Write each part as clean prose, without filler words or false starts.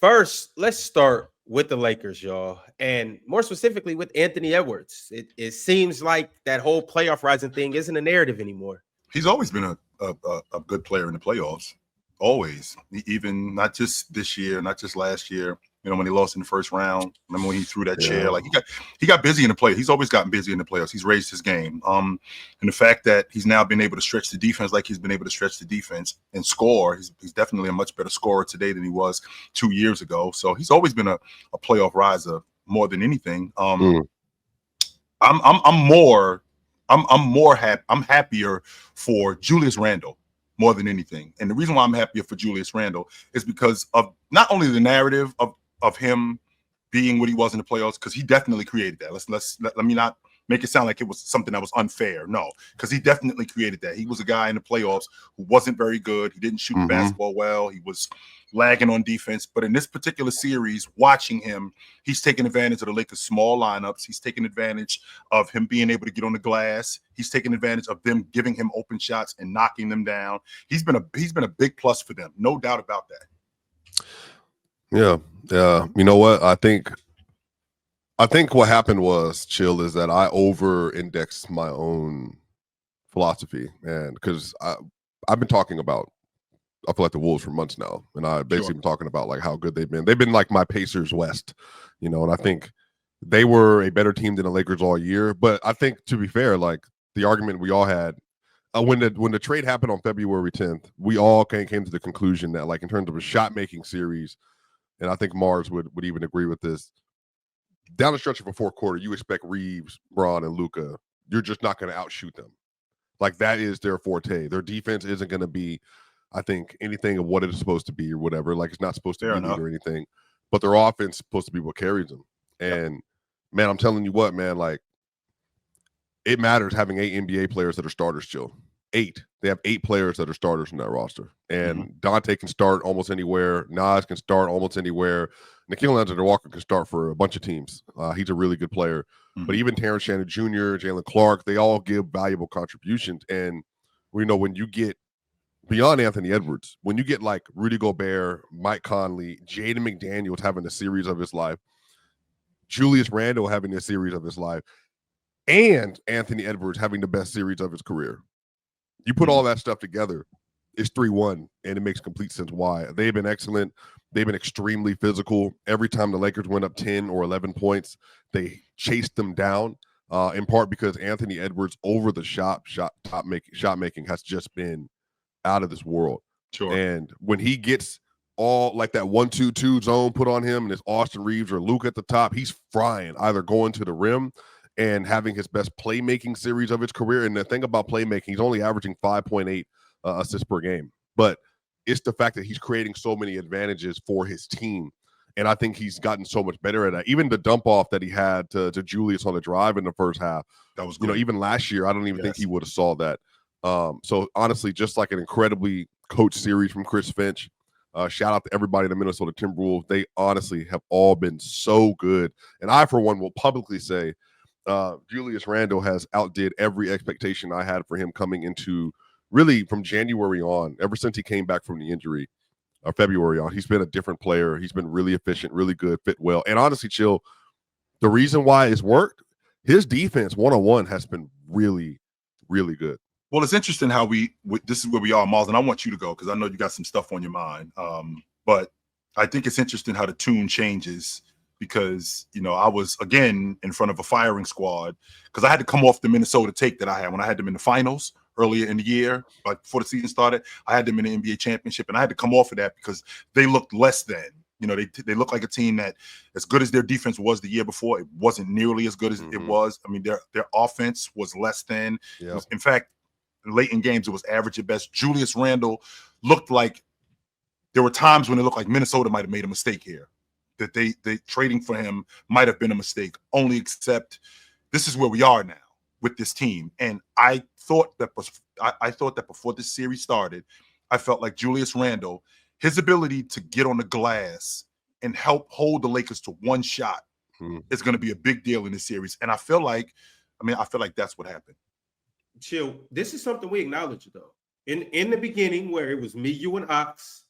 First, let's start with the Lakers, y'all, and more specifically with Anthony Edwards. It seems like that whole playoff rising thing isn't a narrative anymore. He's always been a good player in the playoffs. Always. Even not just this year, not just last year. You know, when he lost in the first round, remember when he threw that chair? Like he got busy in the play. He's always gotten busy in the playoffs. He's raised his game. And the fact that he's now been able to stretch the defense like he's been able to stretch the defense and score, he's definitely a much better scorer today than he was 2 years ago. So he's always been a playoff riser more than anything. I'm happier for Julius Randle more than anything. And the reason why I'm happier for Julius Randle is because of not only the narrative of him being what he was in the playoffs, because he definitely created that. Let me not make it sound like it was something that was unfair. No, because he definitely created that. He was a guy in the playoffs who wasn't very good. He didn't shoot the basketball well. He was lagging on defense. But in this particular series, watching him, he's taking advantage of the Lakers' small lineups. He's taking advantage of him being able to get on the glass. He's taking advantage of them giving him open shots and knocking them down. He's been a big plus for them, no doubt about that. Yeah. You know what? I think what happened was, Chill, is that I over-indexed my own philosophy, and because I've been talking about, I feel like the Wolves for months now, and I basically been talking about like how good they've been. They've been like my Pacers West, you know, and I think they were a better team than the Lakers all year. But I think, to be fair, like the argument we all had when the trade happened on February 10th, we all came to the conclusion that, like, in terms of a shot making series, and I think Mars would even agree with this. Down the stretch of a fourth quarter, you expect Reeves, Braun, and Luka. You're just not going to outshoot them. Like, that is their forte. Their defense isn't going to be, I think, anything of what it is supposed to be or whatever. Like, it's not supposed to be or anything. But their offense is supposed to be what carries them. And, man, I'm telling you what, man, like, it matters having 8 NBA players that are starters, Chill. 8. They have 8 players that are starters in that roster. And Dante can start almost anywhere. Nas can start almost anywhere. Nickeil Alexander-Walker can start for a bunch of teams. He's a really good player. But even Terrence Shannon Jr., Jalen Clark, they all give valuable contributions. And, you know, when you get beyond Anthony Edwards, when you get like Rudy Gobert, Mike Conley, Jaden McDaniels having a series of his life, Julius Randle having a series of his life, and Anthony Edwards having the best series of his career. You put all that stuff together, it's 3-1, and it makes complete sense why. They've been excellent. They've been extremely physical. Every time the Lakers went up 10 or 11 points, they chased them down, in part because Anthony Edwards over the shot making has just been out of this world. Sure. And when he gets all like that 1-2-2 zone put on him and it's Austin Reeves or Luke at the top, he's frying, either going to the rim and having his best playmaking series of his career. And the thing about playmaking, he's only averaging 5.8 assists per game. But it's the fact that he's creating so many advantages for his team. And I think he's gotten so much better at that. Even the dump off that he had to Julius on the drive in the first half. That was good. You know, even last year, I don't even think he would have saw that. So honestly, just like an incredibly coached series from Chris Finch. Shout out to everybody in the Minnesota Timberwolves. They honestly have all been so good. And I, for one, will publicly say Julius Randle has outdid every expectation I had for him coming into really from January on, ever since he came back from the injury, February on. He's been a different player. He's been really efficient, really good, fit well. And honestly, Chill, the reason why it's worked, his defense one-on-one has been really, really good. Well, it's interesting how this is where we are, Miles, and I want you to go because I know you got some stuff on your mind. But I think it's interesting how the tune changes because, you know, I was, again, in front of a firing squad because I had to come off the Minnesota take that I had when I had them in the finals earlier in the year, like before the season started. I had them in the NBA championship, and I had to come off of that because they looked less than. You know, they look like a team that, as good as their defense was the year before, it wasn't nearly as good as it was. I mean, their offense was less than. Yeah. In fact, late in games, it was average at best. Julius Randle looked like there were times when it looked like Minnesota might have made a mistake here, that they trading for him might have been a mistake. Only except this is where we are now with this team. And I thought that before this series started, I felt like Julius Randle, his ability to get on the glass and help hold the Lakers to one shot is going to be a big deal in this series. And I feel like that's what happened. Chill. This is something we acknowledge, though. In the beginning, where it was me, you, and Ox,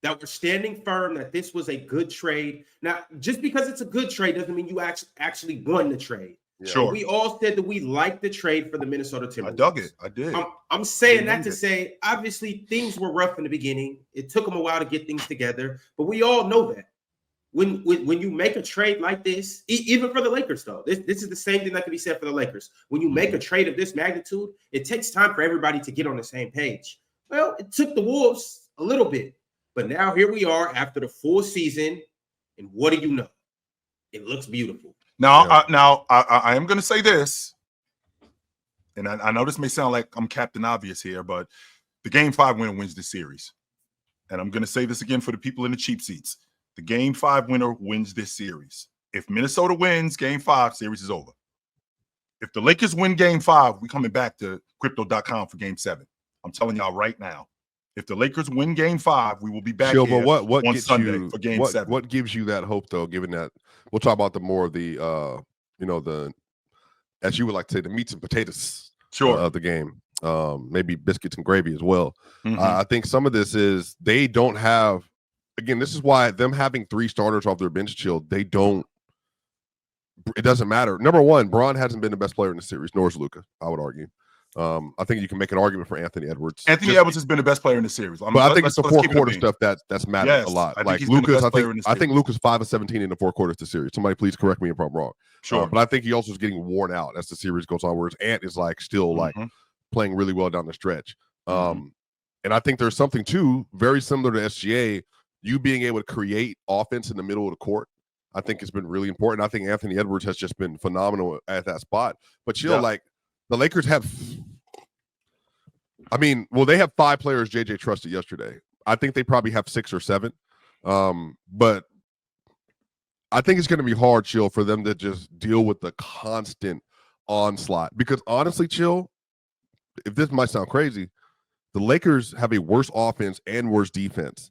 that we're standing firm that this was a good trade. Now, just because it's a good trade doesn't mean you actually won the trade. Yeah. Sure. But we all said that we liked the trade for the Minnesota Timberwolves. I dug it. I did. I'm saying that to say, obviously, things were rough in the beginning. It took them a while to get things together, but we all know that. When you make a trade like this, even for the Lakers, though, this is the same thing that can be said for the Lakers. When you make a trade of this magnitude, it takes time for everybody to get on the same page. Well, it took the Wolves a little bit, but now here we are after the full season, and what do you know? It looks beautiful. Now, I am going to say this, and I know this may sound like I'm Captain Obvious here, but the Game 5 winner wins this series. And I'm going to say this again for the people in the cheap seats. The Game 5 winner wins this series. If Minnesota wins Game 5, series is over. If the Lakers win Game 5, we coming back to Crypto.com for Game 7. I'm telling y'all right now. If the Lakers win Game 5, we will be back here what on gets Sunday for Game 7. What gives you that hope, though, given that we'll talk about the as you would like to say, the meats and potatoes of the game, maybe biscuits and gravy as well. I think some of this is they don't have. Again, this is why them having 3 starters off their bench, Chill, it doesn't matter. Number one, Bron hasn't been the best player in the series, nor is Luka, I would argue. I think you can make an argument for Anthony Edwards. Anthony Edwards has been the best player in the series. But I think it's the fourth quarter stuff that's mattered a lot. Like Luka's, I think Luka's 5 of 17 in the 4 quarters of the series. Somebody please correct me if I'm wrong. Sure. But I think he also is getting worn out as the series goes on, whereas Ant is still playing really well down the stretch. And I think there's something too, very similar to SGA, you being able to create offense in the middle of the court. I think it's been really important. I think Anthony Edwards has just been phenomenal at that spot. But Chill, the Lakers have, they have 5 players JJ trusted yesterday. I think they probably have 6 or 7. But I think it's going to be hard, Chill, for them to just deal with the constant onslaught. Because honestly, Chill, if this might sound crazy, the Lakers have a worse offense and worse defense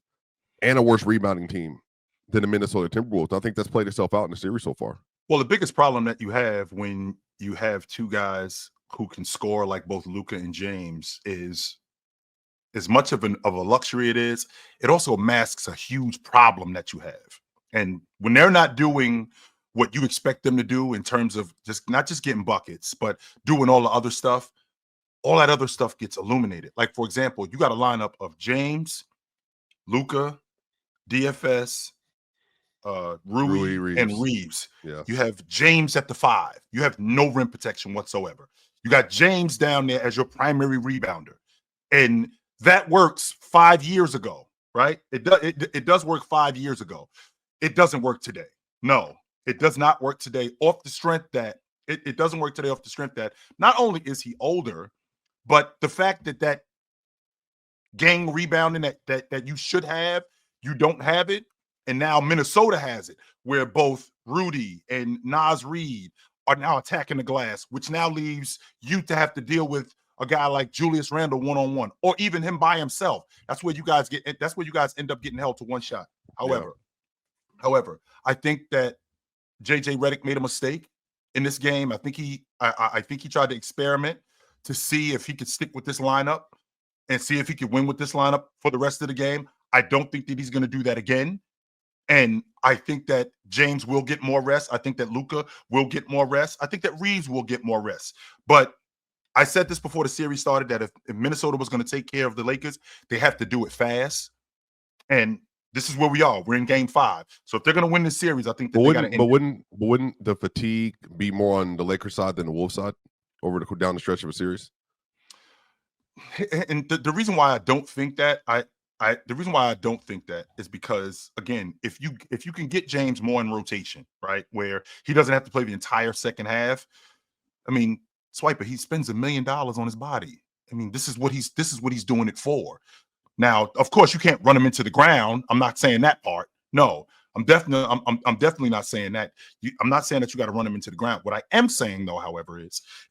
and a worse rebounding team than the Minnesota Timberwolves. I think that's played itself out in the series so far. Well, the biggest problem that you have when you have 2 guys who can score like both Luka and James is, as much of a luxury it is, it also masks a huge problem that you have. And when they're not doing what you expect them to do in terms of not just getting buckets, but doing all the other stuff, all that other stuff gets illuminated. Like, for example, you got a lineup of James, Luka, DFS, Rui, and Reeves. Yeah. You have James at the 5. You have no rim protection whatsoever. You got James down there as your primary rebounder. And that works 5 years ago, right? It does work 5 years ago. It doesn't work today. No, it does not work today off the strength that it doesn't work today off the strength that not only is he older, but the fact that gang rebounding that you should have, you don't have it. And now Minnesota has it, where both Rudy and Naz Reid are now attacking the glass, which now leaves you to have to deal with a guy like Julius Randle one-on-one, or even him by himself. That's where you guys end up getting held to one shot. However, I think that JJ Redick made a mistake in this game. I think he tried to experiment to see if he could stick with this lineup and see if he could win with this lineup for the rest of the game. I don't think that he's going to do that again. And I think that James will get more rest. I think that Luka will get more rest. I think that Reeves will get more rest. But I said this before the series started, that if Minnesota was going to take care of the Lakers, they have to do it fast. And this is where we are. We're in Game 5. So if they're going to win this series, I think that they got to end. But wouldn't the fatigue be more on the Lakers side than the Wolves side down the stretch of a series? And the reason why I don't think that the reason why I don't think that is because, again, if you can get James more in rotation, right, where he doesn't have to play the entire second half. I mean, Swiper, he spends $1 million on his body. I mean, this is what he's doing it for. Now, of course, you can't run him into the ground. I'm not saying that part. No, I'm definitely not saying that. I'm not saying that you got to run him into the ground. What I am saying, though, however,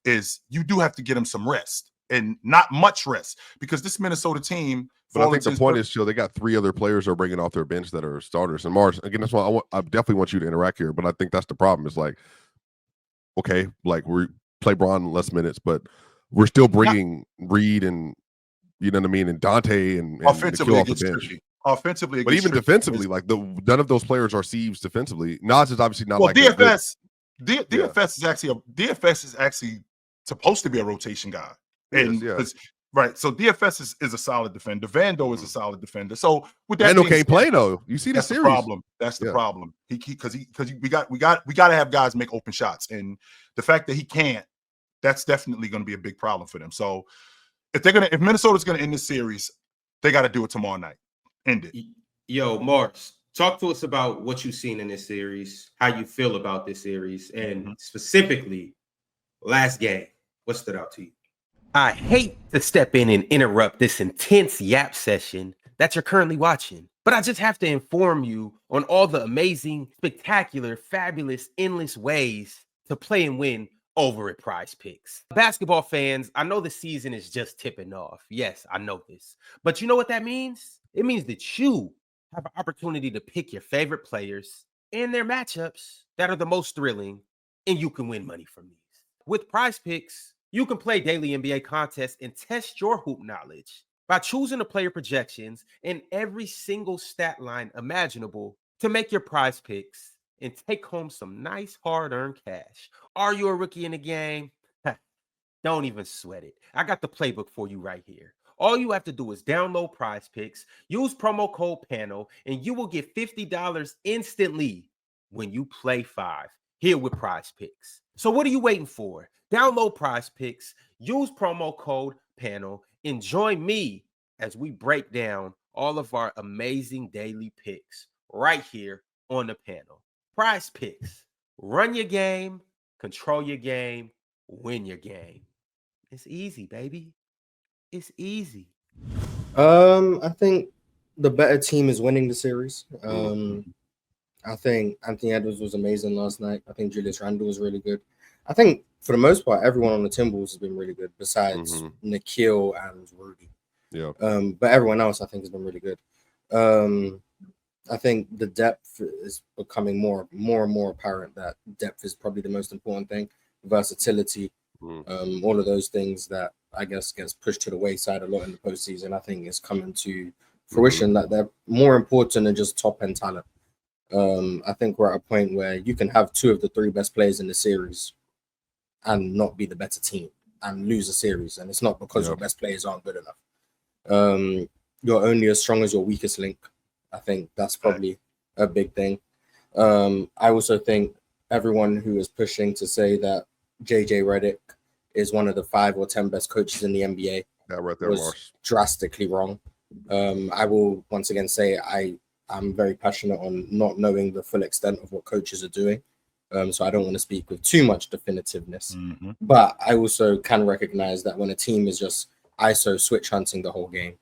is you do have to get him some rest, and not much rest, because this Minnesota team. But I think the point is, they got 3 other players they're bringing off their bench that are starters. And Mars, again, that's why I definitely want you to interact here. But I think that's the problem. It's like, okay, like we play Bron less minutes, but we're still bringing Reed and, you know what I mean, and Dante and offensively off the bench. tricky. offensively, But even defensively, like none of those players are sieves defensively. Nas is obviously not like DFS. DFS is actually supposed to be a rotation guy, and right. So DFS is a solid defender. Vando is a solid defender. So with that, Vando can't play though. You see the series. Problem. That's the problem. Because we got to have guys make open shots, and the fact that he can't, that's definitely going to be a big problem for them. So if Minnesota's going to end this series, they got to do it tomorrow night. End it. Yo, Mars, talk to us about what you've seen in this series, how you feel about this series, and specifically last game. What stood out to you? I hate to step in and interrupt this intense yap session that you're currently watching, but I just have to inform you on all the amazing, spectacular, fabulous, endless ways to play and win over at Prize Picks. Basketball fans, I know the season is just tipping off. Yes, I know this. But you know what that means? It means that you have an opportunity to pick your favorite players and their matchups that are the most thrilling, and you can win money from these. With Prize Picks, you can play daily NBA contests and test your hoop knowledge by choosing the player projections and every single stat line imaginable to make your Prize Picks and take home some nice hard-earned cash. Are you a rookie in the game? Don't even sweat it. I got the playbook for you right here. All you have to do is download Prize Picks, use promo code PANEL, and you will get $50 instantly when you play 5 here with Prize Picks. So what are you waiting for? Download Prize Picks, use promo code PANEL, and join me as we break down all of our amazing daily picks right here on the panel. Prize Picks. Run your game, control your game, win your game. It's easy, baby. It's easy. I think the better team is winning the series. I think Anthony Edwards was amazing last night. I think Julius Randle was really good. I think for the most part, everyone on the Timberwolves has been really good besides Nikhil and Rudy. Yeah. But everyone else, I think, has been really good. I think the depth is becoming more and more apparent. That depth is probably the most important thing. Versatility, all of those things that I guess gets pushed to the wayside a lot in the postseason. I think is coming to fruition that they're more important than just top end talent. I think we're at a point where you can have 2 of the 3 best players in the series and not be the better team and lose a series, and it's not because your best players aren't good enough. You're only as strong as your weakest link. I think that's probably a big thing. I also think everyone who is pushing to say that JJ Redick is one of the 5 or 10 best coaches in the NBA was drastically wrong. I will once again say I'm very passionate on not knowing the full extent of what coaches are doing. So I don't want to speak with too much definitiveness. But I also can recognize that when a team is just ISO switch hunting the whole game,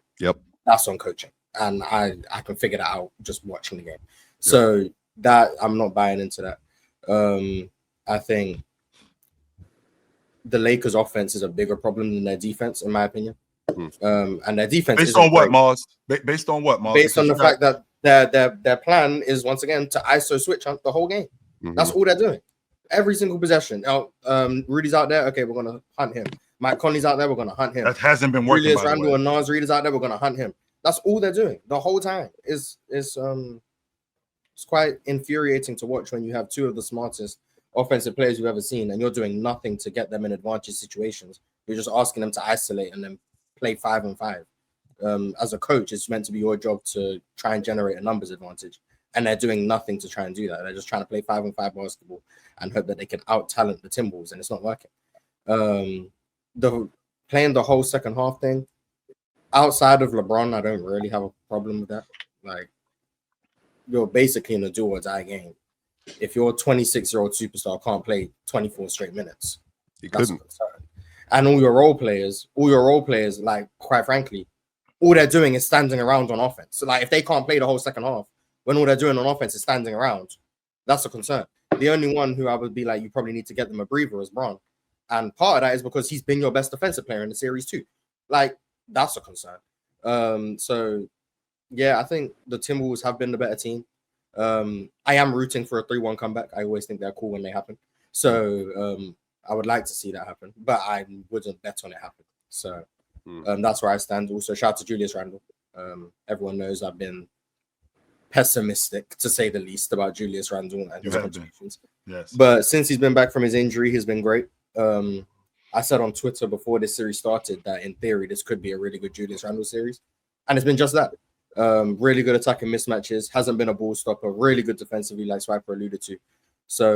that's on coaching. And I can figure that out just watching the game. So that I'm not buying into that. I think the Lakers' offense is a bigger problem than their defense, in my opinion. And their defense based on what, Mars? Based on what, Mars? Based on the fact that their plan is once again to ISO switch hunt the whole game. That's all they're doing. Every single possession. Now, Rudy's out there. Okay, we're gonna hunt him. Mike Conley's out there. We're gonna hunt him. That hasn't been working. Julius Randle and Nas Reed is out there. We're gonna hunt him. That's all they're doing the whole time. It's quite infuriating to watch when you have 2 of the smartest offensive players you've ever seen, and you're doing nothing to get them in advantage situations. You're just asking them to isolate and then play 5-on-5. As a coach, it's meant to be your job to try and generate a numbers advantage, and they're doing nothing to try and do that. They're just trying to play 5-on-5 basketball and hope that they can out-talent the Timberwolves, and it's not working. Playing the whole second half thing, outside of LeBron, I don't really have a problem with that. Like, you're basically in a do or die game. If your 26-year-old superstar can't play 24 straight minutes, he couldn't. And all your role players, like, quite frankly, all they're doing is standing around on offense. So, like, if they can't play the whole second half, when all they're doing on offense is standing around, that's a concern. The only one who I would be like, you probably need to get them a breather is Bron. And part of that is because he's been your best defensive player in the series too. Like, that's a concern. So, yeah, I think the Timberwolves have been the better team. I am rooting for a 3-1 comeback. I always think they're cool when they happen. So I would like to see that happen, but I wouldn't bet on it happening. So that's where I stand. Also, shout out to Julius Randle. Everyone knows I've been pessimistic, to say the least, about Julius Randle and You his have contributions. Yes. But since he's been back from his injury, he's been great. I said on Twitter before this series started that in theory this could be a really good Julius Randle series, and it's been just that. Really good attacking mismatches, hasn't been a ball stopper, really good defensively, like Swiper alluded to. So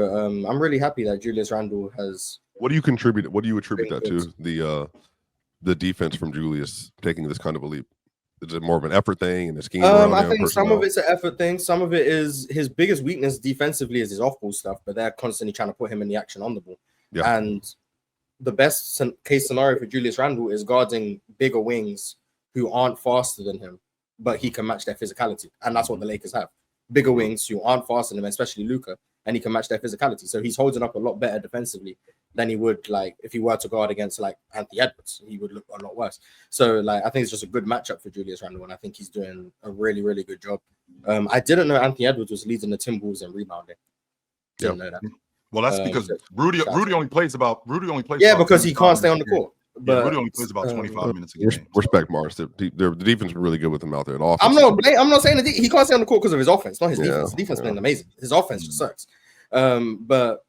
I'm really happy that Julius Randle has. What do you contribute? What do you attribute that to? The defense from Julius taking this kind of a leap. Is it more of an effort thing and the scheme around I him, think some personnel? of it's an effort thing. Some of it is his biggest weakness defensively is his off-ball stuff, but they're constantly trying to put him in the action on the ball. Yeah. And the best case scenario for Julius Randle is guarding bigger wings who aren't faster than him, but he can match their physicality. And that's what the Lakers have. Bigger wings who aren't faster than him, especially Luka, and he can match their physicality. So he's holding up a lot better defensively than he would like if he were to guard against like Anthony Edwards. He would look a lot worse. So like I think it's just a good matchup for Julius Randle, and I think he's doing a really, really good job. I didn't know Anthony Edwards was leading the Timberwolves in rebounding. Didn't know that. Well, that's because Rudy only plays about yeah, because he can't stay on the court. But Rudy only plays about 25 minutes a game. Respect Mars. The defense is really good with him out there. I'm not saying he can't stay on the court because of his offense, not his defense. His defense has been amazing. His offense just sucks. But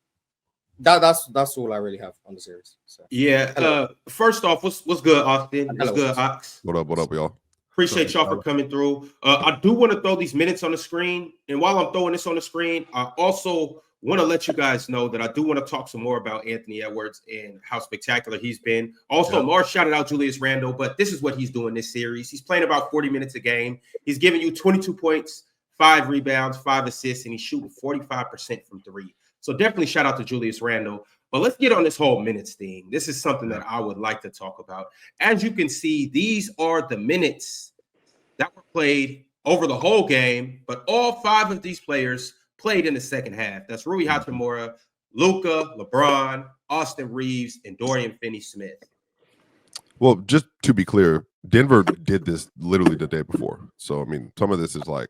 that's all I really have on the series. So. Yeah. First off, what's good, Austin? What's good, Ox? What up, y'all? Appreciate y'all for coming through. I do want to throw these minutes on the screen, and while I'm throwing this on the screen, I also want to let you guys know that I do want to talk some more about Anthony Edwards and how spectacular he's been. Also, Mars shouted out Julius Randle, but this is what he's doing this series. He's playing about 40 minutes a game. He's giving you 22 points, 5 rebounds, 5 assists, and he's shooting 45% from 3. So definitely shout out to Julius Randle. But let's get on this whole minutes thing. This is something that I would like to talk about. As you can see, these are the minutes that were played over the whole game, but all 5 of these players played in the second half. That's Rui Hachimura, Luka, LeBron, Austin Reeves, and Dorian Finney-Smith. Well, just to be clear, Denver did this literally the day before. So, I mean, some of this is like.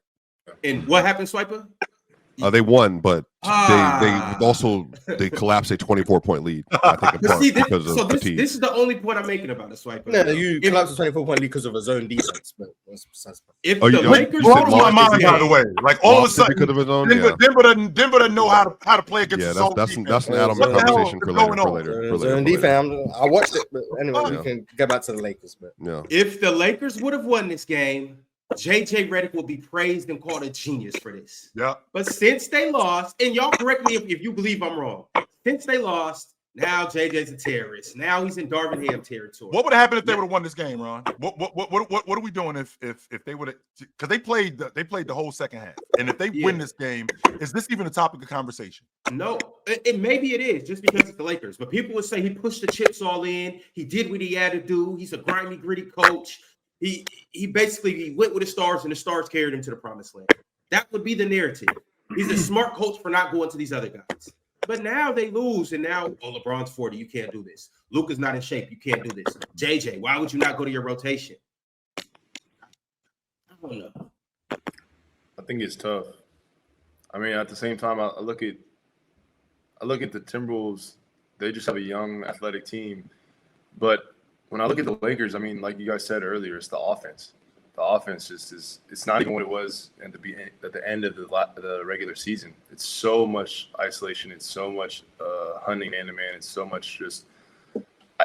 And what happened, Swiper? They won, but they collapsed a 24-point lead. I think in part because of fatigue. This is the only point I'm making about the Swiper. No, you collapsed a 24-point lead because of a zone defense. But if the Lakers blows my mind, by the way, like all of a sudden, because of his own, Denver doesn't know how to play against the zone that's defense. an Adam conversation for later. Zone defense. I watched it, but anyway, we can get back to the Lakers. But if the Lakers would have won this game, JJ Redick will be praised and called a genius for this. Yeah. But since they lost, and y'all correct me if you believe I'm wrong, since they lost, now JJ's a terrorist. Now he's in Darvin Ham territory. What would have happened if they would have won this game, Ron? What are we doing if they would have? Because they played the whole second half, and if they win this game, is this even a topic of conversation? No, maybe it is just because it's the Lakers. But people would say he pushed the chips all in. He did what he had to do. He's a grimy, gritty coach. He basically went with the stars, and the stars carried him to the promised land. That would be the narrative. He's a smart coach for not going to these other guys. But now they lose, and now, LeBron's 40. You can't do this. Luka's not in shape. You can't do this. JJ, why would you not go to your rotation? I don't know. I think it's tough. I mean, at the same time, I look at the Timberwolves. They just have a young, athletic team. But when I look at the Lakers, I mean, like you guys said earlier, it's the offense. The offense just it's not even what it was at the end of the regular season. It's so much isolation. It's so much hunting man-to-man. It's so much just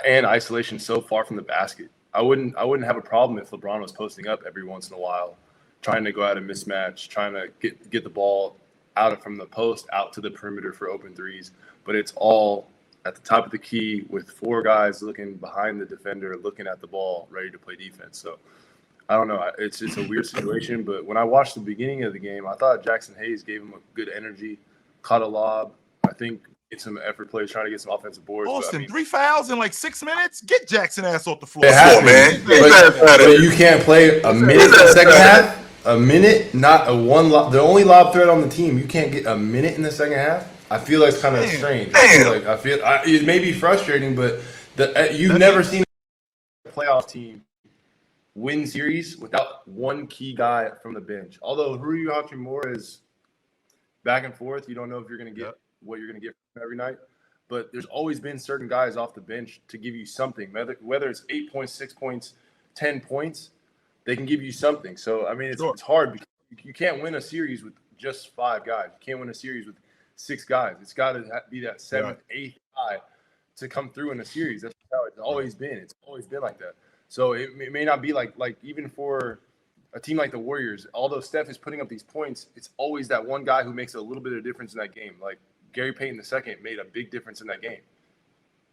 and isolation so far from the basket. I wouldn't have a problem if LeBron was posting up every once in a while, trying to go out and mismatch, trying to get the ball out from the post out to the perimeter for open threes. But it's all at the top of the key with 4 guys looking behind the defender, looking at the ball, ready to play defense. So I don't know. It's a weird situation. But when I watched the beginning of the game, I thought Jackson Hayes gave him a good energy, caught a lob. I think it's some effort plays, trying to get some offensive boards. Austin, 3 fouls in like 6 minutes? Get Jackson ass off the floor. Man. But you can't play a minute in the second half? A minute, not a one lob. The only lob threat on the team, you can't get a minute in the second half? I feel like it's kind of strange. It may be frustrating, but you've never seen a playoff team win series without one key guy from the bench. Although Rui Hachimura is back and forth, you don't know if you're going to get what you're going to get from every night. But there's always been certain guys off the bench to give you something, whether it's 8 points, 6 points, 10 points, they can give you something. So I mean, it's hard because You can't win a series with just 5 guys. You can't win a series with 6 guys. It's got to be that 7th, 8th guy to come through in a series. That's how it's always been. It's always been like that. So it may not be like even for a team like the Warriors, although Steph is putting up these points, it's always that one guy who makes a little bit of difference in that game. Like Gary Payton II made a big difference in that game.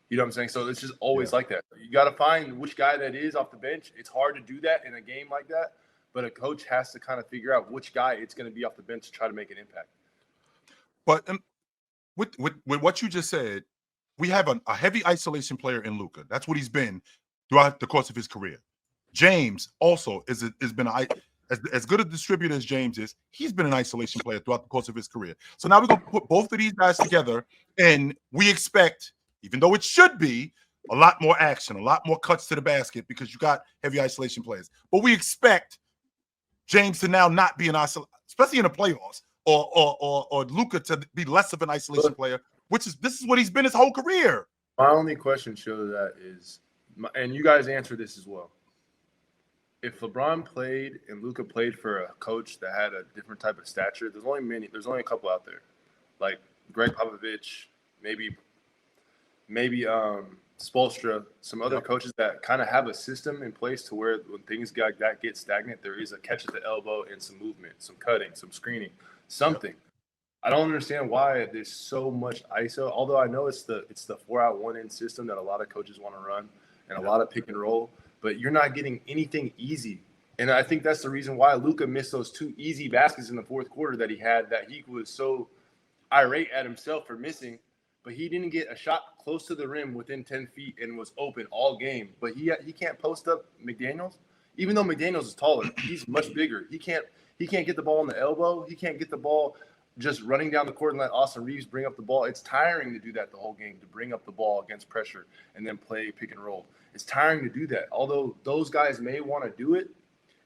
You know what I'm saying? So it's just always like that. You got to find which guy that is off the bench. It's hard to do that in a game like that, but a coach has to kind of figure out which guy it's going to be off the bench to try to make an impact. But with what you just said, we have a heavy isolation player in Luka. That's what he's been throughout the course of his career. James also has been as good a distributor as James is. He's been an isolation player throughout the course of his career. So now we're going to put both of these guys together, and we expect, even though it should be, a lot more action, a lot more cuts to the basket because you got heavy isolation players. But we expect James to now not be an isolation, especially in the playoffs, or Luka to be less of an isolation player, this is what he's been his whole career. My only question, to that is, and you guys answer this as well. If LeBron played and Luka played for a coach that had a different type of stature, there's only a couple out there, like Greg Popovich, maybe Spoelstra, some other coaches that kind of have a system in place to where when things like that get stagnant, there is a catch at the elbow and some movement, some cutting, some screening, something. I don't understand why there's so much ISO, although I know it's the 4-out 1-in system that a lot of coaches want to run and a lot of pick and roll, but you're not getting anything easy. And I think that's the reason why Luka missed those 2 easy baskets in the fourth quarter that he was so irate at himself for missing. But he didn't get a shot close to the rim within 10 feet and was open all game. But he can't post up McDaniels, even though McDaniels is taller. He's much bigger. He can't get the ball on the elbow. He can't get the ball just running down the court and let Austin Reeves bring up the ball. It's tiring to do that the whole game, to bring up the ball against pressure and then play pick and roll. It's tiring to do that. Although those guys may want to do it,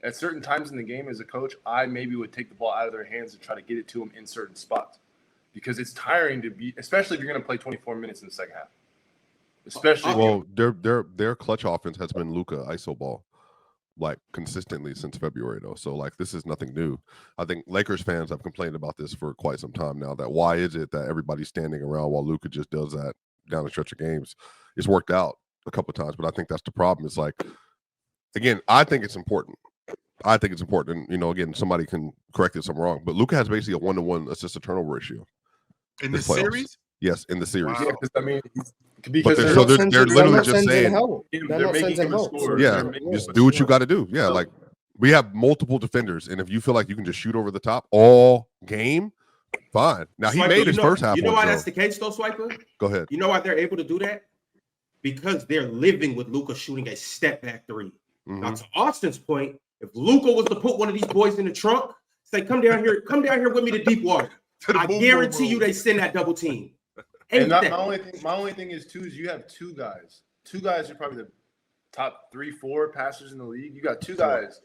at certain times in the game as a coach, I maybe would take the ball out of their hands and try to get it to them in certain spots. Because it's tiring to be, especially if you're going to play 24 minutes in the second half. Especially their clutch offense has been Luka iso ball, like consistently since February though. So like this is nothing new. I think Lakers fans have complained about this for quite some time now. That why is it that everybody's standing around while Luka just does that down the stretch of games? It's worked out a couple of times, but I think that's the problem. It's like, again, I think it's important. And again, somebody can correct it if I'm wrong, but Luka has basically a 1-to-1 assist to turnover ratio. In this series? Yes, in the series. Wow. Yeah, because they're literally just saying, they're making him a scorer. Just do what you got to do. Yeah, like we have multiple defenders, and if you feel like you can just shoot over the top all game, fine. Now he made his first half. You know why that's the case, though, Swiper? Go ahead. You know why they're able to do that? Because they're living with Luka shooting a step back 3. Mm-hmm. Now, to Austin's point, if Luka was to put one of these boys in the trunk, say, come down here with me to deep water. I guarantee you they send that double team. And my only thing is too is you have 2 guys. 2 guys are probably the top 3-4 passers in the league. You got 2 guys,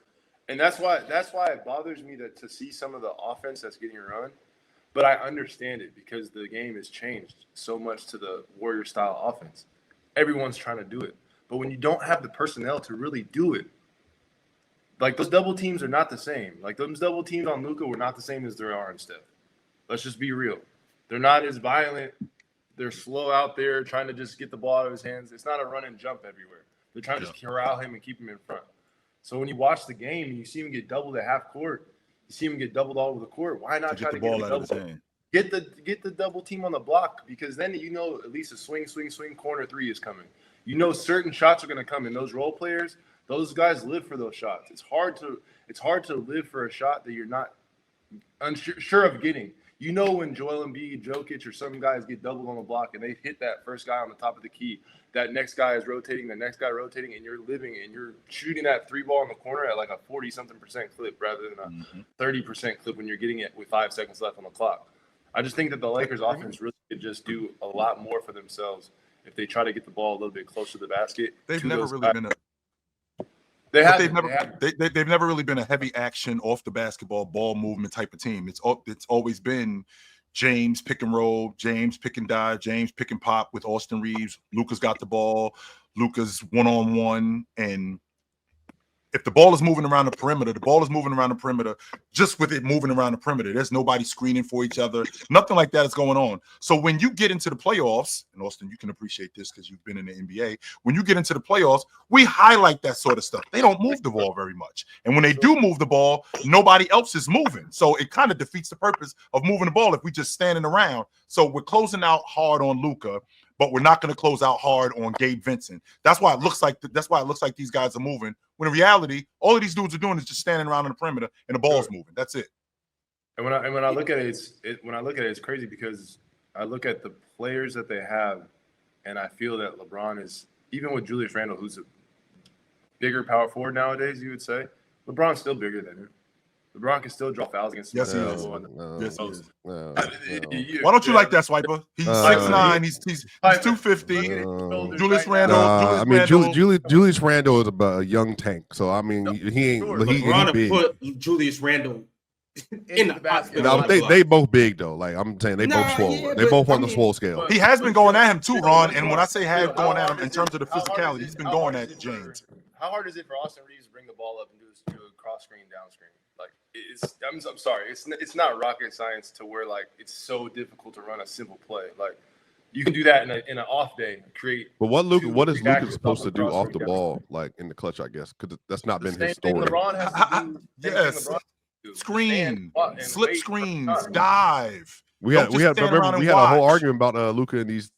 and that's why it bothers me to see some of the offense that's getting run. But I understand it because the game has changed so much to the Warrior style offense. Everyone's trying to do it, but when you don't have the personnel to really do it, like those double teams are not the same. Like those double teams on Luka were not the same as they are on Steph. Let's just be real. They're not as violent. They're slow out there trying to just get the ball out of his hands. It's not a run and jump everywhere. They're trying to just corral him and keep him in front. So when you watch the game and you see him get doubled at half court, you see him get doubled all over the court, why not try to get the double? Get the double team on the block, because then you know at least a swing corner 3 is coming. You know certain shots are going to come, and those role players, those guys live for those shots. It's hard to live for a shot that you're not unsure of getting. You know when Joel Embiid, Jokic, or some guys get doubled on the block and they hit that first guy on the top of the key, that next guy is rotating, the next guy rotating, and you're living and you're shooting that 3 ball in the corner at like a 40-something% clip rather than a 30% clip when you're getting it with 5 seconds left on the clock. I just think that the Lakers offense really could just do a lot more for themselves if they try to get the ball a little bit closer to the basket. They've never really been They've never really been a heavy action off the basketball ball movement type of team. It's always been James pick and roll, James pick and dive, James pick and pop with Austin Reeves. Luka's got the ball, Luka's 1-on-1, and If the ball is moving around the perimeter, the ball is moving around the perimeter. Just with it moving around the perimeter, there's nobody screening for each other. Nothing like that is going on. So when you get into the playoffs, and Austin, you can appreciate this because you've been in the NBA. When you get into the playoffs, we highlight that sort of stuff. They don't move the ball very much. And when they do move the ball, nobody else is moving. So it kind of defeats the purpose of moving the ball if we just standing around. So we're closing out hard on Luka, but we're not going to close out hard on Gabe Vincent. That's why it looks like these guys are moving. When in reality, all of these dudes are doing is just standing around in the perimeter and the ball's moving. That's it. And when I look at it, it's crazy because I look at the players that they have, and I feel that LeBron is, even with Julius Randle, who's a bigger power forward nowadays, you would say, LeBron's still bigger than him. LeBron can still draw fouls against Yes, he the is. Yes, he is. Why don't you like that, Swiper? He's 6'9", he's 250. Julius Randle. Julius Randle is about a young tank, so I mean he ain't LeBron big. put Julius Randle in the basket. No, they both big though. Like I'm saying, they both swole. Yeah, they both on the swole scale. He has been going at him too, Ron. And when I say going at him in terms of the physicality, he's been going at James. How hard is it for Austin Reeves to bring the ball up and do a cross screen, down screen? Like I'm sorry, it's not rocket science to where like it's so difficult to run a simple play. Like you can do that in an off day, create. But what is Luka supposed to do off the ball, like in the clutch? I guess because that's not been his story. LeBron has to do. Yes, screen, slip screens, dive. We had a whole argument about Luka and these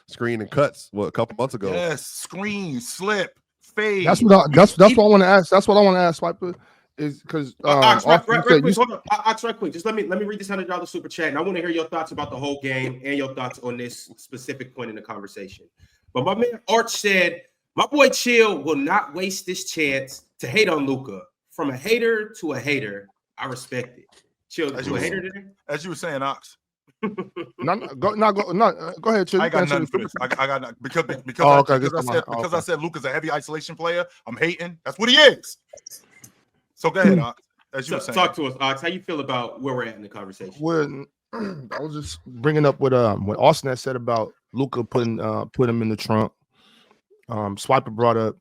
screen and cuts a couple months ago. Yes, screen, slip, fade. That's what I want to ask. That's what I want to ask, Swiper. Is because right quick. Just let me read this $100 super chat, and I want to hear your thoughts about the whole game and your thoughts on this specific point in the conversation. But my man Arch said, "My boy Chill will not waste this chance to hate on Luka. From a hater to a hater, I respect it." Chill, to a hater today? As you were saying, Ox. Go ahead, Chill. I got nothing for this. I got nothing because I said Luka's a heavy isolation player. I'm hating. That's what he is. So go ahead, Ox. As you were saying. Talk to us, Ox. How you feel about where we're at in the conversation? When I was just bringing up what Austin had said about Luka put him in the trunk. Swiper brought up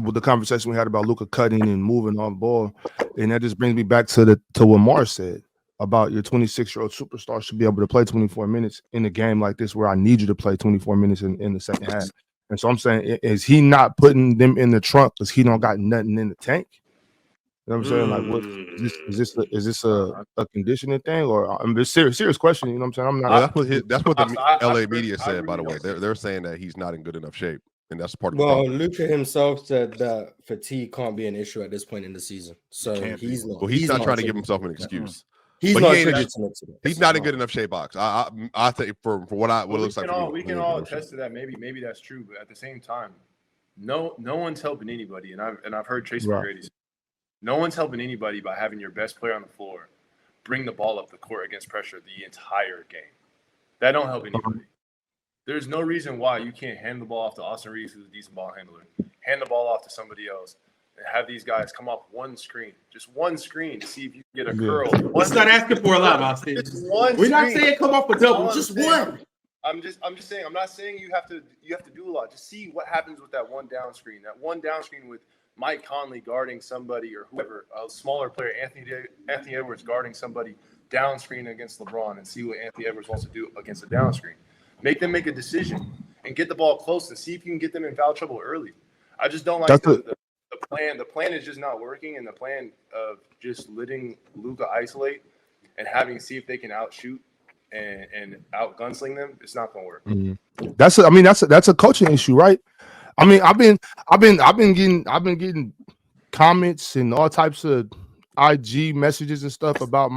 with the conversation we had about Luka cutting and moving on the ball, and that just brings me back to what Mars said about your 26-year-old superstar should be able to play 24 minutes in a game like this, where I need you to play 24 minutes in the second half. And so I'm saying, is he not putting them in the trunk because he don't got nothing in the tank? You know what I'm saying? Like, what is this a conditioning thing, or I'm just serious question? You know what I'm saying? I'm not. That's what the LA media said. By the way, they're saying that he's not in good enough shape, and that's part of the problem. Luka himself said that fatigue can't be an issue at this point in the season, so he's not. Well, he's not trying to give himself an excuse. He's not attributing it to this. He's not in good enough shape, Box. I think for what it looks like. We can all attest to that. Maybe that's true, but at the same time, no one's helping anybody, and I've heard Tracy McGrady say, no one's helping anybody by having your best player on the floor bring the ball up the court against pressure the entire game. That don't help anybody. There's no reason why you can't hand the ball off to Austin Reeves, who's a decent ball handler, hand the ball off to somebody else, and have these guys come off just one screen to see if you can get a curl. Let's not asking for a lot, Austin. We're not saying come off a double, just one. I'm just saying. I'm not saying you have to do a lot. Just see what happens with that one down screen. That one down screen with Mike Conley guarding somebody, or whoever, a smaller player, Anthony Edwards guarding somebody down screen against LeBron, and see what Anthony Edwards wants to do against a down screen. Make them make a decision and get the ball close and see if you can get them in foul trouble early. I just don't like the plan. The plan is just not working, and the plan of just letting Luka isolate and having see if they can outshoot and out gunsling them, it's not going to work. Mm-hmm. That's a coaching issue, right? I mean, I've been getting comments and all types of IG messages and stuff about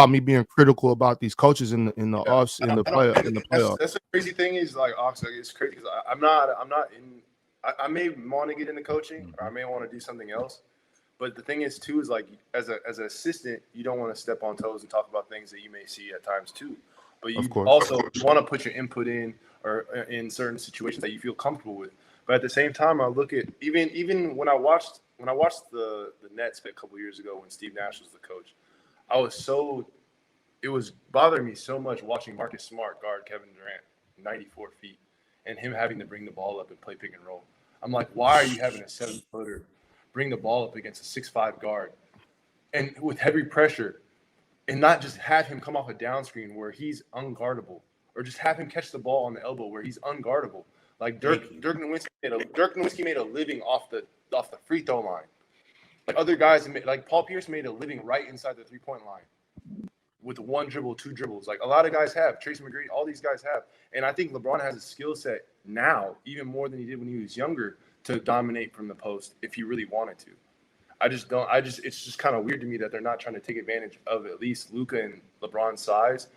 me being critical about these coaches in the playoff. That's the crazy thing is like, it's crazy because I'm not in. I may want to get into coaching, or I may want to do something else. But the thing is too is like as an assistant, you don't want to step on toes and talk about things that you may see at times too. But you also want to put your input in, or in certain situations that you feel comfortable with. But at the same time, I look at even when I watched the Nets a couple years ago when Steve Nash was the coach, it was bothering me so much watching Marcus Smart guard Kevin Durant 94 feet and him having to bring the ball up and play pick and roll. I'm like, why are you having a 7-footer bring the ball up against a 6'5" guard and with heavy pressure and not just have him come off a down screen where he's unguardable or just have him catch the ball on the elbow where he's unguardable. Like Dirk Nowitzki made a living off the free throw line. Like other guys, like Paul Pierce made a living right inside the 3-point line with 1 dribble, 2 dribbles. Like a lot of guys have. Tracy McGrady, all these guys have. And I think LeBron has a skill set now, even more than he did when he was younger, to dominate from the post if he really wanted to. It's just kind of weird to me that they're not trying to take advantage of at least Luka and LeBron's size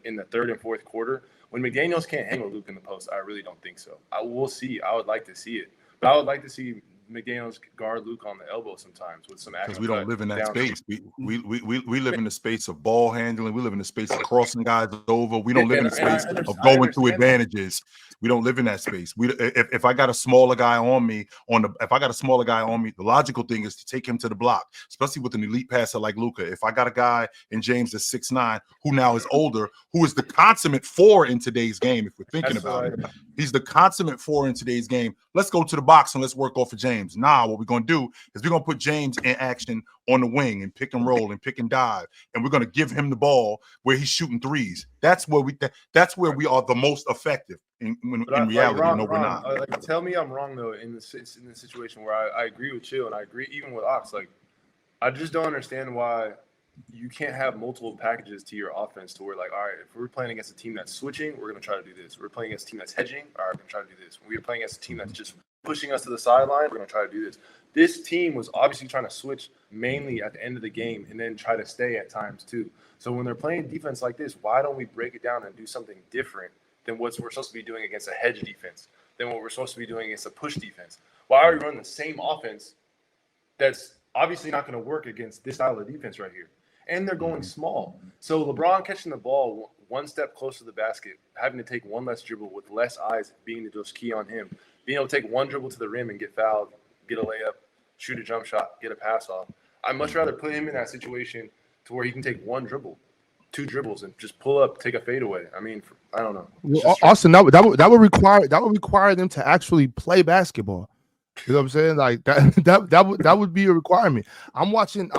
in the third and fourth quarter. When McDaniels can't hang with Luka in the post, I really don't think so. We'll see. I would like to see it. But I would like to see McDaniels guard Luka on the elbow sometimes with some action. Because we don't live in that space. We live in the space of ball handling. We live in the space of crossing guys over. We don't live in the space of going through advantages. We don't live in that space. If I got a smaller guy on me, the logical thing is to take him to the block, especially with an elite passer like Luka. If I got a guy in James that's 6'9", who now is older, who is the consummate 4 in today's game, if we're thinking about it. He's the consummate 4 in today's game. Let's go to the box and let's work off of James. Nah, what we're going to do is we're going to put James in action on the wing and pick and roll and pick and dive, and we're going to give him the ball where he's shooting threes. That's where we are the most effective. In reality, no, we're not. Tell me I'm wrong though in the situation where I agree with Chill and I agree even with Ox. Like, I just don't understand why you can't have multiple packages to your offense to where, like, all right, if we're playing against a team that's switching, we're going to try to do this. We're playing against a team that's hedging, all right, we're going to try to do this. When we're playing against a team that's just pushing us to the sideline, we're going to try to do this. This team was obviously trying to switch mainly at the end of the game and then try to stay at times too. So when they're playing defense like this, why don't we break it down and do something different than what we're supposed to be doing against a hedge defense, than what we're supposed to be doing against a push defense? Why are we running the same offense that's obviously not going to work against this style of defense right here? And they're going small. So LeBron catching the ball one step closer to the basket, having to take one less dribble with less eyes being just key on him, being able to take one dribble to the rim and get fouled, get a layup, shoot a jump shot, get a pass off. I'd much rather put him in that situation to where he can take one dribble, 2 dribbles, and just pull up, take a fadeaway. I mean, I don't know. Well, Austin, that would require them to actually play basketball. You know what I'm saying? Like that would be a requirement. I'm watching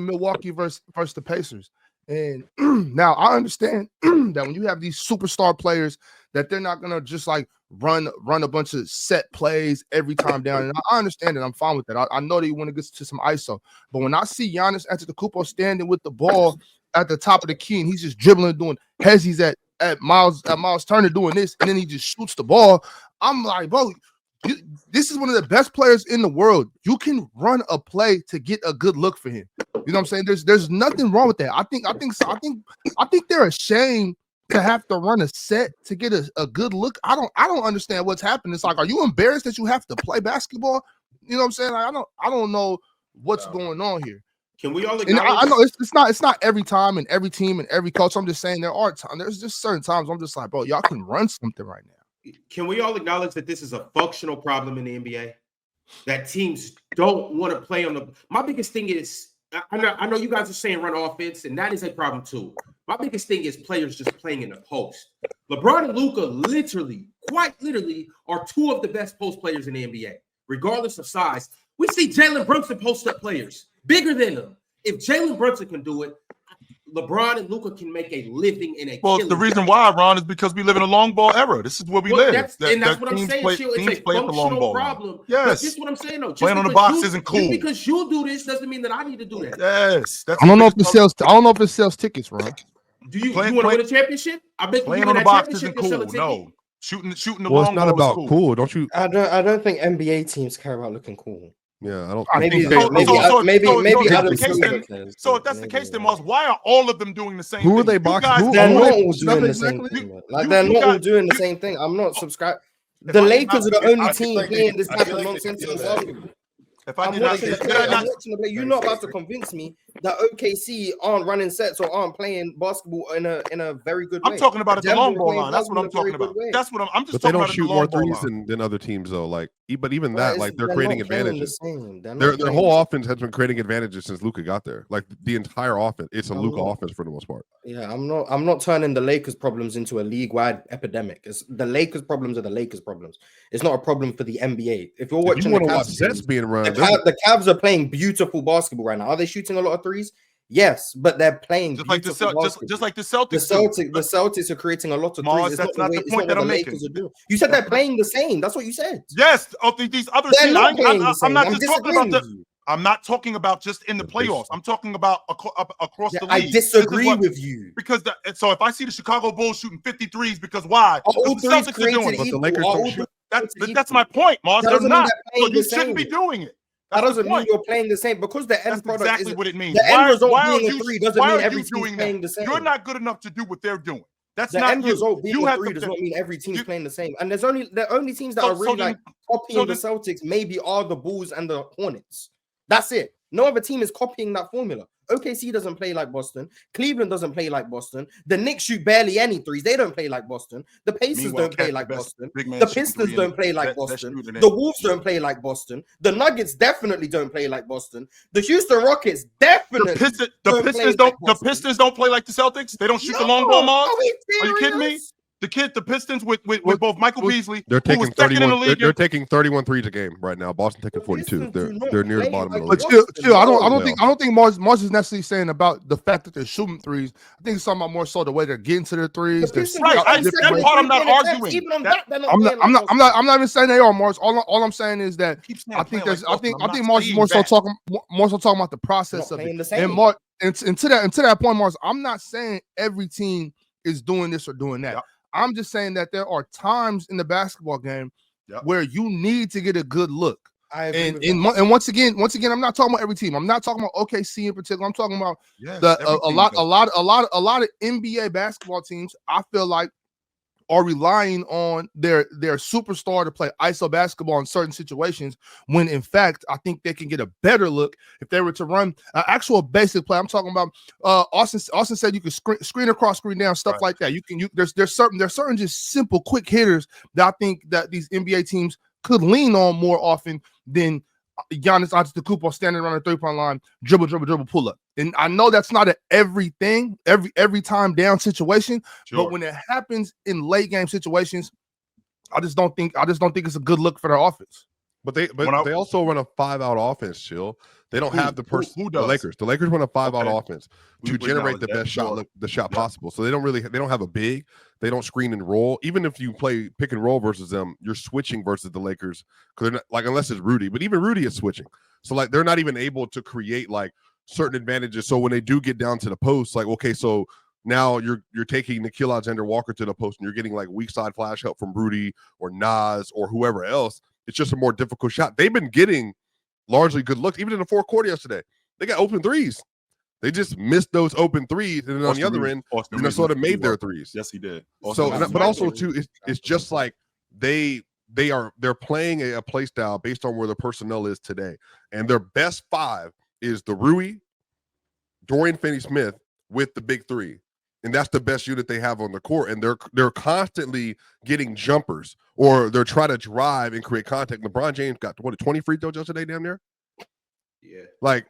Milwaukee versus the Pacers. And now I understand that when you have these superstar players, that they're not gonna just like run a bunch of set plays every time down. And I understand it. I'm fine with that. I know that you want to get to some ISO, but when I see Giannis Antetokounmpo standing with the ball at the top of the key and he's just dribbling, doing hezzies at Miles Turner doing this, and then he just shoots the ball, I'm like, bro, this is one of the best players in the world. You can run a play to get a good look for him. You know what I'm saying? There's nothing wrong with that. I think they're ashamed to have to run a set to get a good look. I don't understand what's happening. It's like, are you embarrassed that you have to play basketball? You know what I'm saying? Like, I don't know what's going on here. Can we all acknowledge? And I know it's not every time and every team and every coach. I'm just saying there's just certain times I'm just like, bro, y'all can run something right now. Can we all acknowledge that this is a functional problem in the NBA? That teams don't want to play on the. My biggest thing is, I know you guys are saying run offense, and that is a problem too. My biggest thing is players just playing in the post. LeBron and Luka quite literally, are 2 of the best post players in the NBA, regardless of size. We see Jalen Brunson post up players bigger than them. If Jalen Brunson can do it, LeBron and Luka can make a living in a. Well, the reason why, Ron, is because we live in a long ball era. This is where we live. That's what I'm saying. It's a functional problem. Yes, this is what I'm saying. Though, playing on the box isn't cool. Just because you do this doesn't mean that I need to do that. Yes, I don't know if it sells tickets, Ron. Do you want to win a championship? I bet playing on the box isn't cool. No, shooting the long ball. It's not about cool, don't you? I don't think NBA teams care about looking cool. Yeah, I don't. Maybe. So if that's the case, then Mars, why are all of them doing the same? Who are they boxing? They're not all doing the same thing. Like they're not all doing the same thing. I'm not subscribed. The Lakers are the only team playing this type of nonsense in basketball. I'm watching the play. You're not about to convince me that OKC aren't running sets or aren't playing basketball in a very good way. I'm talking about the long ball line. That's what I'm talking about. That's what I'm just talking about. But they don't shoot more threes than other teams though. Like, but even that, like, they're creating advantages. Their whole offense has been creating advantages since Luka got there. Like the entire offense, it's a Luka offense for the most part. Yeah, I'm not turning the Lakers' problems into a league-wide epidemic. It's the Lakers' problems are the Lakers' problems. It's not a problem for the NBA. If you're watching, you want to watch sets being run. the Cavs are playing beautiful basketball right now. Are they shooting a lot of threes? Yes, but they're playing just like the Celtics. The Celtics are creating a lot of Mars, threes. that's not the point that I'm making. Lakers are doing. You said they're playing the same. That's what you said. Yes, these other they're teams. not playing the same. I'm not just talking about I'm not talking about just in the playoffs. I'm talking about across the league. I disagree with you. Because so if I see the Chicago Bulls shooting 53s, because why? Because the Celtics are doing it. But the Lakers don't shoot. That's my point, Mars. They're not. So you shouldn't be doing it. That doesn't mean you're playing the same because the end product exactly what it means. The end result being a 3 doesn't mean every team's playing the same. You're not good enough to do what they're doing. That's the not end result being a 3 does not mean every team's playing the same. And the only teams that are really copying the Celtics maybe are the Bulls and the Hornets. That's it. No other team is copying that formula. OKC doesn't play like Boston. Cleveland doesn't play like Boston. The Knicks shoot barely any threes. They don't play like Boston. The Pacers don't play like Boston. The Pistons don't play like Boston. The Wolves don't play like Boston. The Nuggets definitely don't play like Boston. The Houston Rockets definitely the Pistons don't play like the Celtics. They don't shoot the long ball, Mars. Are you kidding me? The Pistons with both Michael Beasley, they're taking 31. They're taking 31 threes a game right now. Boston taking 42. They're near the bottom of the league. But chill. I don't think Mars is necessarily saying about the fact that they're shooting threes. I think it's talking about more so the way they're getting to their threes. Right. That part I'm not arguing. I'm not even saying they are, Mars. All I'm saying is that I think Mars is more so talking about the process of it. And to that point, Mars, I'm not saying every team is doing this or doing that. Yep. I'm just saying that there are times in the basketball game where you need to get a good look. And once again, I'm not talking about every team. I'm not talking about OKC in particular. I'm talking about a lot of NBA basketball teams. I feel like are relying on their superstar to play ISO basketball in certain situations when in fact I think they can get a better look if they were to run an actual basic play. I'm talking about Austin said you could screen across, screen down, stuff like that. There's certain just simple quick hitters that I think that these NBA teams could lean on more often than Giannis Antetokounmpo standing around the 3-point line, dribble, pull up. And I know that's not an every time down situation, but when it happens in late game situations, I just don't think it's a good look for their offense. But they also run a 5-out offense, Chill. They don't have the person. Who does? The Lakers. The Lakers run a 5-out offense to generate the best shot possible. So they don't have a big. They don't screen and roll. Even if you play pick and roll versus them, you're switching versus the Lakers because they're not, like, unless it's Rudy. But even Rudy is switching. So like they're not even able to create like certain advantages. So when they do get down to the post, like okay, so now you're taking Nickeil Alexander-Walker to the post and you're getting like weak side flash help from Rudy or Nas or whoever else. It's just a more difficult shot. They've been getting largely good looks. Even in the fourth quarter yesterday, they got open threes. They just missed those open threes, and then on the other end, Minnesota made their threes. Yes, he did. But also too, it's just like they're playing a play style based on where the personnel is today, and their best 5 is the Rui, Dorian Finney-Smith with the big 3, and that's the best unit they have on the court. And they're constantly getting jumpers, or they're trying to drive and create contact. LeBron James got 20 free throws yesterday, damn near. Yeah, like.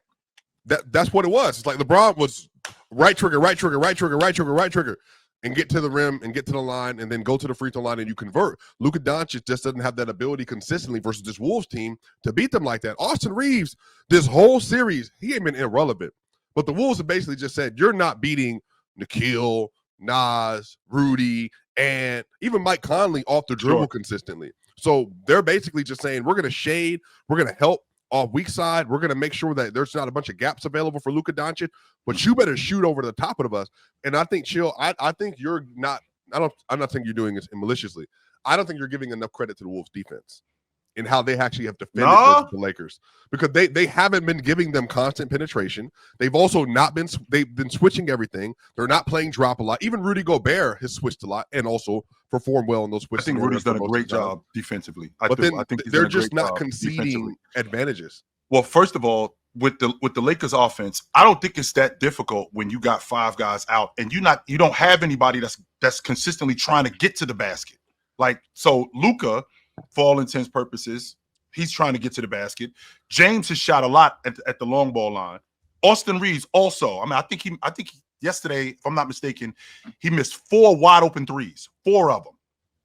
That's what it was. It's like LeBron was right trigger, and get to the rim and get to the line and then go to the free throw line and you convert. Luka Doncic just doesn't have that ability consistently versus this Wolves team to beat them like that. Austin Reeves, this whole series, he ain't been irrelevant. But the Wolves have basically just said, you're not beating Nickeil, Nas, Rudy, and even Mike Conley off the dribble consistently. So they're basically just saying, we're going to shade, we're going to help off weak side. We're going to make sure that there's not a bunch of gaps available for Luka Doncic, but you better shoot over the top of us. And I think, Chill, I think you're not – I'm not saying you're doing this maliciously. I don't think you're giving enough credit to the Wolves defense and how they actually have defended the Lakers, because they haven't been giving them constant penetration. They've also not been – they've been switching everything. They're not playing drop a lot. Even Rudy Gobert has switched a lot and also performed well in those switches. I think Rudy's done a great job defensively. I think they're just not conceding advantages. Well, first of all, with the Lakers offense, I don't think it's that difficult when you got 5 guys out and you don't have anybody that's consistently trying to get to the basket. Like, so Luka, for all intents and purposes, he's trying to get to the basket. James has shot a lot at the long ball line. Austin Reeves also. I mean, I think he yesterday, if I'm not mistaken, he missed 4 wide open threes, 4 of them.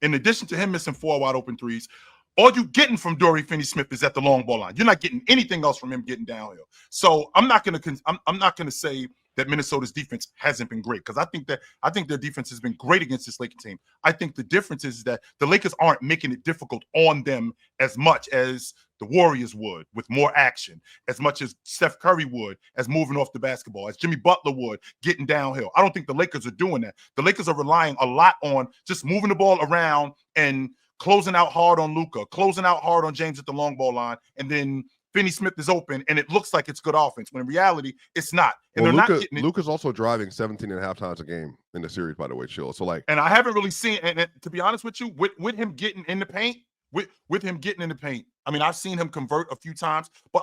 In addition to him missing 4 wide open threes, All you getting from Dorian Finney-Smith is at the long ball line. You're not getting anything else from him getting downhill. So I'm not gonna say that Minnesota's defense hasn't been great, because I think their defense has been great against this Lakers team. I think the difference is that the Lakers aren't making it difficult on them as much as the Warriors would with more action, as much as Steph Curry would as moving off the basketball, as Jimmy Butler would getting downhill. I don't think the Lakers are doing that. The Lakers are relying a lot on just moving the ball around and closing out hard on Luka, closing out hard on James at the long ball line, and then Finney-Smith is open, and it looks like it's good offense, when in reality, it's not. And well, they're not getting it. Luka's also driving 17.5 times a game in the series, by the way, Chill. So, like, and I haven't really seen, and to be honest with you, with him getting in the paint, with him getting in the paint, I mean, I've seen him convert a few times, but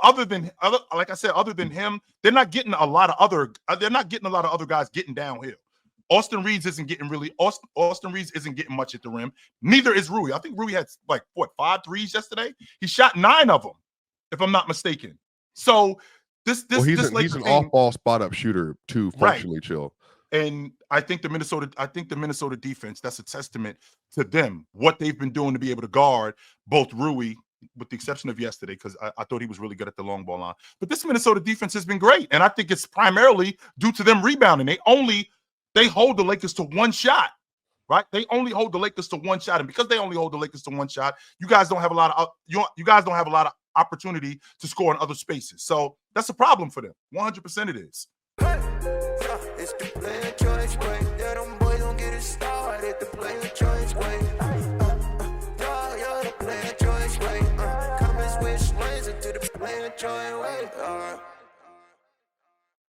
like I said, other than him, they're not getting a lot of other guys getting downhill. Austin Reeves isn't getting much at the rim. Neither is Rui. I think Rui had 5 threes yesterday. He shot 9 of them, if I'm not mistaken. So he's an off-ball spot-up shooter too, functionally, right. Chill. And I think the Minnesota defense, that's a testament to them, what they've been doing to be able to guard both Rui, with the exception of yesterday, because I thought he was really good at the long ball line. But this Minnesota defense has been great, and I think it's primarily due to them rebounding. They hold the Lakers to one shot, right? They only hold the Lakers to one shot, and because they only hold the Lakers to one shot, you guys don't have a lot of opportunity to score in other spaces. So that's a problem for them. 100% it is. It's the player choice break.